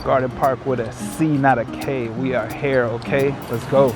Garden Parc with a C, not a K. We are here, okay? Let's go.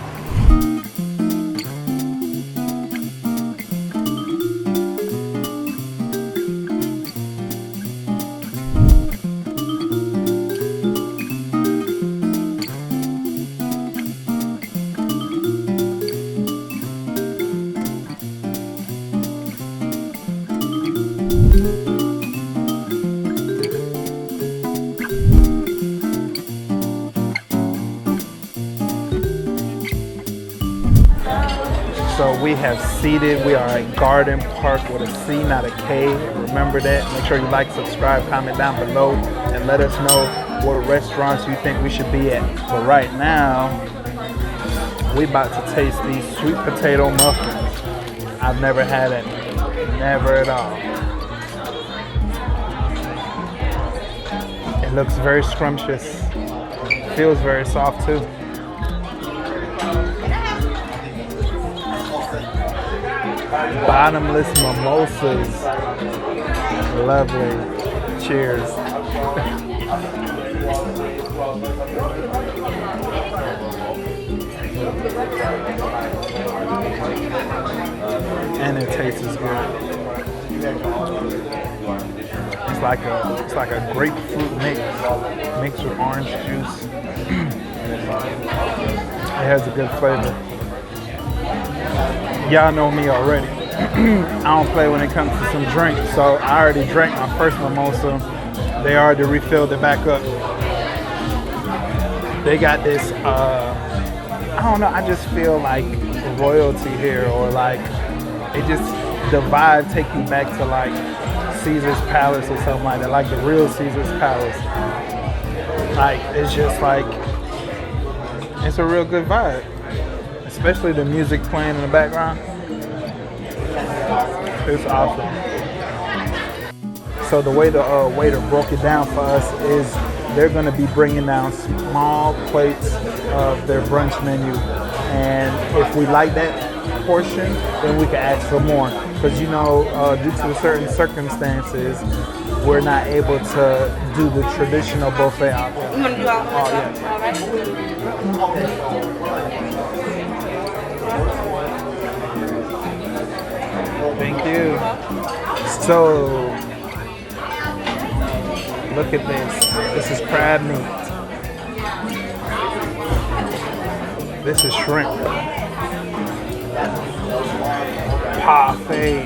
So we have seated, we are at Garden Parc with a C, not a K. Remember that. Make sure you like, subscribe, comment down below, and let us know what restaurants you think we should be at. But right now, we about to taste these sweet potato muffins. I've never had it, never at all. It looks very scrumptious. Feels very soft too. Bottomless Mimosas. Lovely. Cheers. And it tastes good. It's like a grapefruit mixed with orange juice. It has a good flavor. Y'all know me already. I don't play when it comes to some drinks, so I already drank my first mimosa. They already refilled it back up. They got this, I don't know, I just feel like royalty here, or like, it just, the vibe take you back to like Caesar's Palace or something like that, like the real Caesar's Palace. Like, it's just like, it's a real good vibe. Especially the music playing in the background. It's awesome. So the way the waiter broke it down for us is they're going to be bringing down small plates of their brunch menu. And if we like that portion, then we can ask for more. Because, you know, due to certain circumstances, we're not able to do the traditional buffet out there. You want to do all oh, yeah. All right. Thank you. So, look at this. This is crab meat. This is shrimp. Parfait.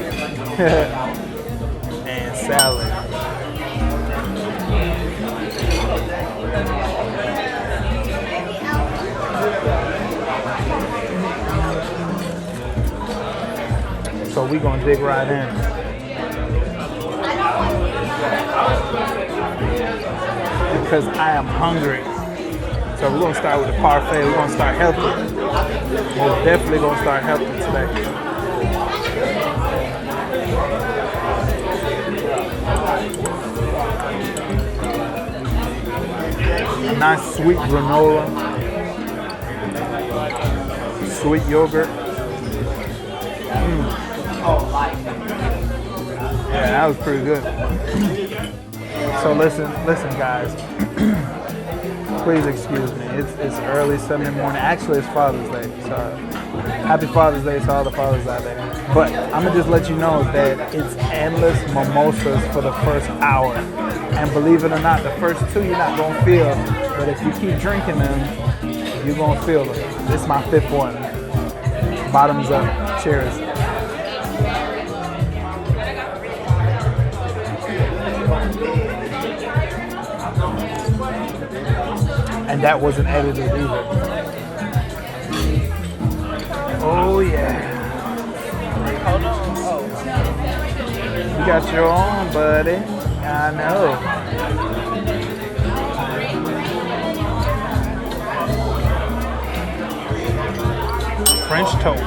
And salad. So we gonna dig right in. Because I am hungry. So we're gonna start with the parfait. We're gonna start healthy. We're definitely gonna start healthy today. A nice sweet granola. Sweet yogurt. Yeah, that was pretty good. So listen guys. Please excuse me. It's early Sunday morning. Actually, it's Father's Day. So happy Father's Day to all the fathers out there. But I'm gonna just let you know that it's endless mimosas for the first hour. And believe it or not, the first two you're not gonna feel. But if you keep drinking them, you're gonna feel them. This is my fifth one. Bottoms up. Cheers. And that wasn't edited either. Oh yeah. Hold on. Oh. You got your own, buddy. I know. French toast.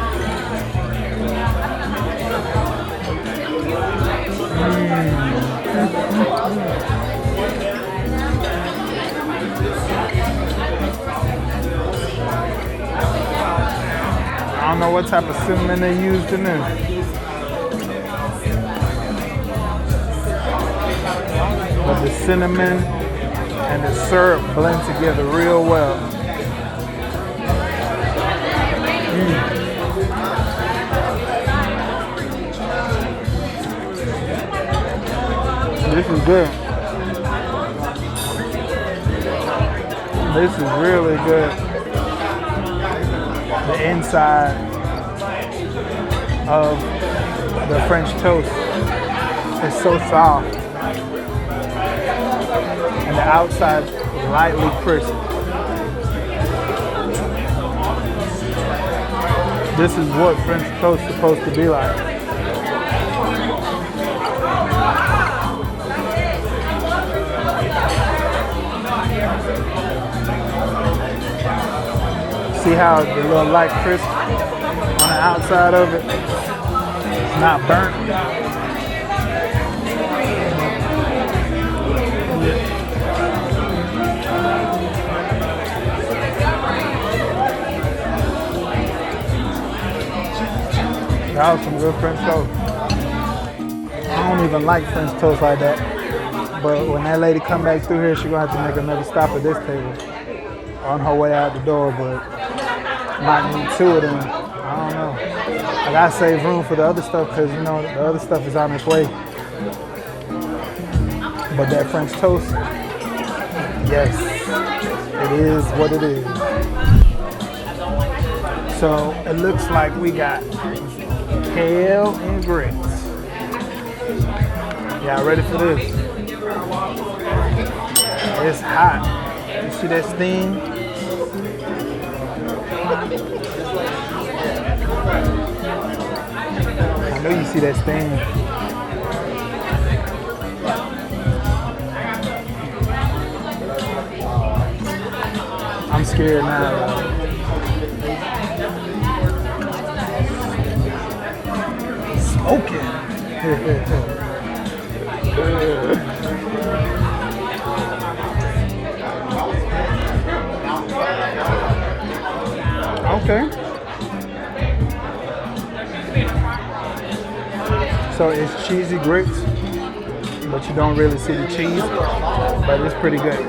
I don't know what type of cinnamon they used in there. But the cinnamon and the syrup blend together real well. This is good. This is really good. The inside of the French toast is so soft, and the outside lightly crisp. This is what French toast is supposed to be like. See how the little light crisp on the outside of it? It's not burnt. That was some good French toast. I don't even like French toast like that. But when that lady come back through here, she's gonna have to make another stop at this table on her way out the door, but might need two of them. I don't know. I gotta save room for the other stuff because you know the other stuff is on its way. But that French toast, yes, it is what it is. So it looks like we got kale and grits. Y'all ready for this? It's hot. You see that steam? I know you see that steam. I'm scared now. Smoking. Okay. So it's cheesy grits, but you don't really see the cheese, but it's pretty good.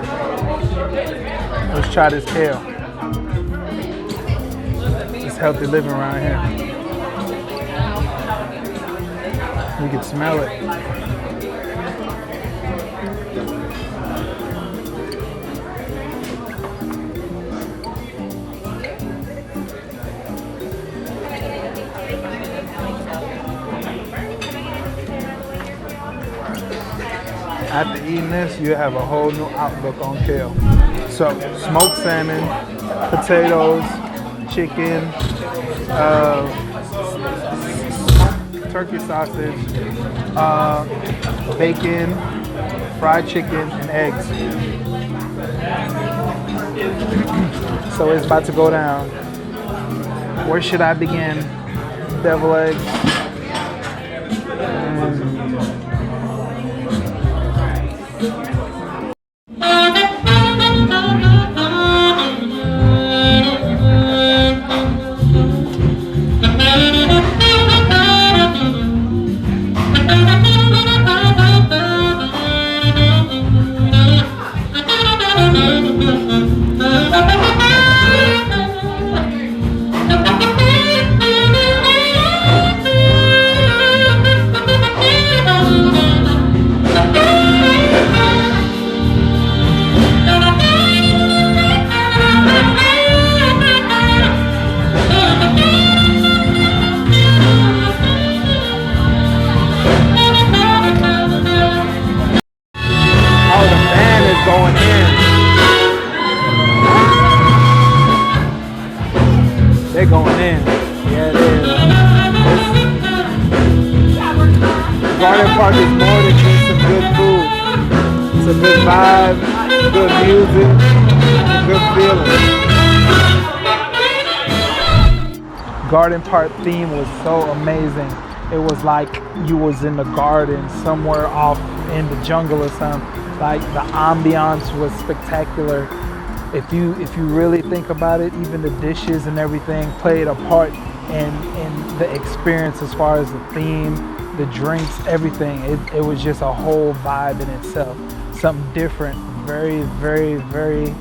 Let's try this kale. It's healthy living around here. You can smell it. After eating this, you have a whole new outlook on kale. So, smoked salmon, potatoes, chicken, turkey sausage, bacon, fried chicken, and eggs. So it's about to go down. Where should I begin? Devil eggs. They're going in. Yeah, it is. Garden Parc is more than just some good food. It's a good vibe, good music, good feeling. Garden Parc theme was so amazing. It was like you was in the garden somewhere off in the jungle or something. Like the ambiance was spectacular. If you really think about it, even the dishes and everything played a part in the experience as far as the theme, the drinks, everything. It was just a whole vibe in itself. Something different, very, very, very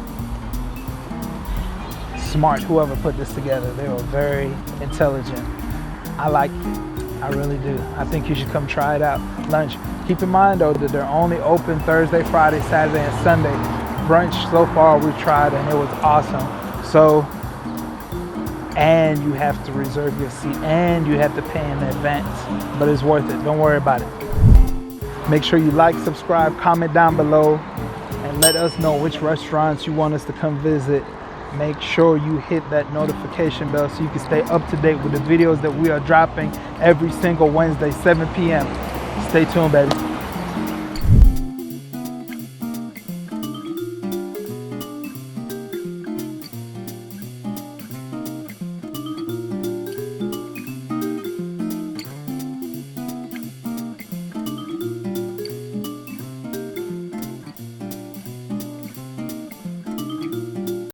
smart, whoever put this together. They were very intelligent. I like it. I really do. I think you should come try it out. Lunch. Keep in mind though that they're only open Thursday, Friday, Saturday, and Sunday. Brunch so far we've tried and it was awesome. So, and you have to reserve your seat and you have to pay in advance, but it's worth it. Don't worry about it. Make sure you like, subscribe, comment down below, and let us know which restaurants you want us to come visit. Make sure you hit that notification bell so you can stay up to date with the videos that we are dropping every single Wednesday, 7 p.m. Stay tuned, baby.